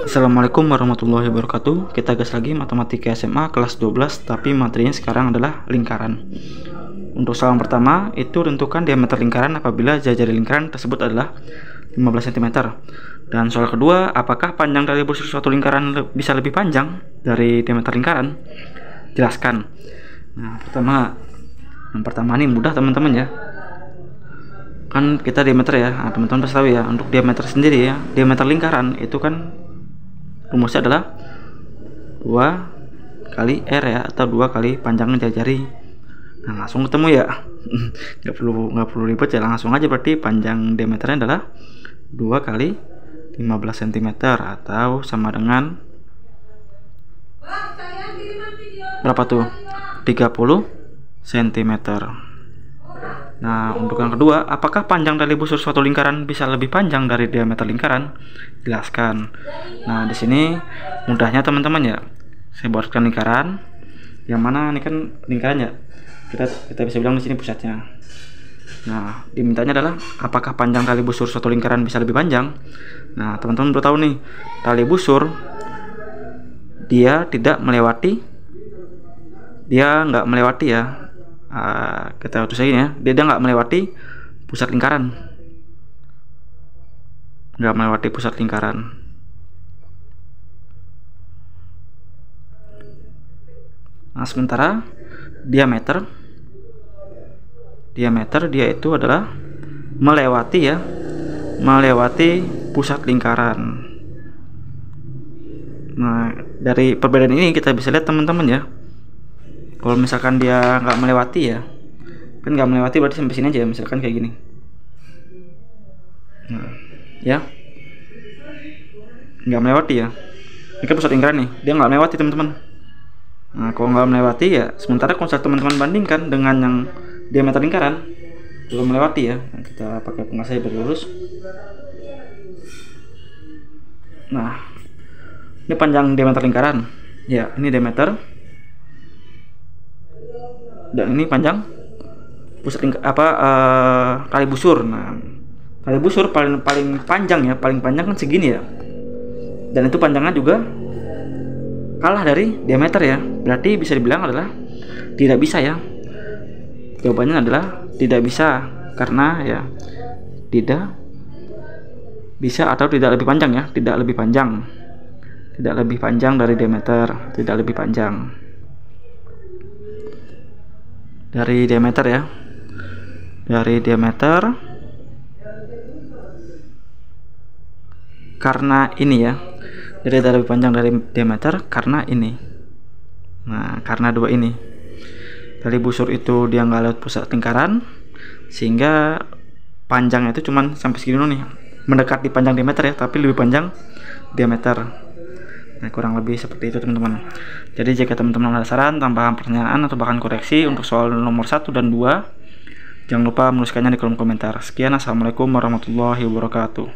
Assalamualaikum warahmatullahi wabarakatuh. Kita gas lagi matematika SMA kelas 12, tapi materinya sekarang adalah lingkaran. Untuk soal pertama, itu tentukan diameter lingkaran apabila jari lingkaran tersebut adalah 15 cm. Dan soal kedua, apakah panjang dari busur suatu lingkaran bisa lebih panjang dari diameter lingkaran? Jelaskan. Nah, yang pertama ini mudah teman-teman ya. Kan kita diameter ya. Nah, teman-teman pasti tahu ya, untuk diameter sendiri ya, diameter lingkaran itu kan rumusnya adalah 2 kali R ya, atau 2 kali panjangnya jari-jari. Nah, langsung ketemu ya. nggak perlu ribet ya, langsung aja. Berarti panjang diameternya adalah 2 kali 15 cm atau sama dengan berapa tuh? 30 cm. Nah, untuk yang kedua, apakah panjang dari busur suatu lingkaran bisa lebih panjang dari diameter lingkaran? Jelaskan. Nah, di sini mudahnya teman-teman ya. Saya buatkan lingkaran. Yang mana ini kan lingkarannya. Kita bisa bilang di sini pusatnya. Nah, dimintanya adalah apakah panjang tali busur suatu lingkaran bisa lebih panjang? Nah, teman-teman perlu tahu nih, tali busur dia nggak melewati ya. Kita tulis lagi ya, dia nggak melewati pusat lingkaran, Nah, sementara diameter dia itu adalah melewati pusat lingkaran. Nah, dari perbedaan ini kita bisa lihat teman-teman ya, kalau misalkan dia nggak melewati ya, kan nggak melewati berarti sampai sini aja ya, misalkan kayak gini. Nah, ya nggak melewati ya, ini kan pusat lingkaran nih, dia nggak melewati teman-teman. Nah, kalau nggak melewati ya, sementara kalau teman-teman bandingkan dengan yang diameter lingkaran, belum melewati ya. Nah, kita pakai pengasah biar lurus. Nah, ini panjang diameter lingkaran ya, ini diameter, dan ini panjang pusat tali busur. Nah, tali busur paling panjang kan segini ya, dan itu panjangnya juga kalah dari diameter ya. Berarti bisa dibilang adalah tidak bisa ya. Jawabannya adalah tidak bisa, karena ya tidak bisa atau tidak lebih panjang ya, tidak lebih panjang dari diameter, tidak lebih panjang dari diameter ya, karena ini ya, jadi tidak lebih panjang dari diameter karena ini. Nah, karena dua ini, tali busur itu dia nggak lewat pusat lingkaran, sehingga panjangnya itu cuman sampai segini nih, mendekati panjang diameter ya, tapi lebih panjang diameter. Nah, kurang lebih seperti itu teman-teman. Jadi jika teman-teman ada saran, tambahan, pertanyaan, atau bahkan koreksi untuk soal nomor 1 dan 2, jangan lupa menuliskannya di kolom komentar. Sekian, assalamualaikum warahmatullahi wabarakatuh.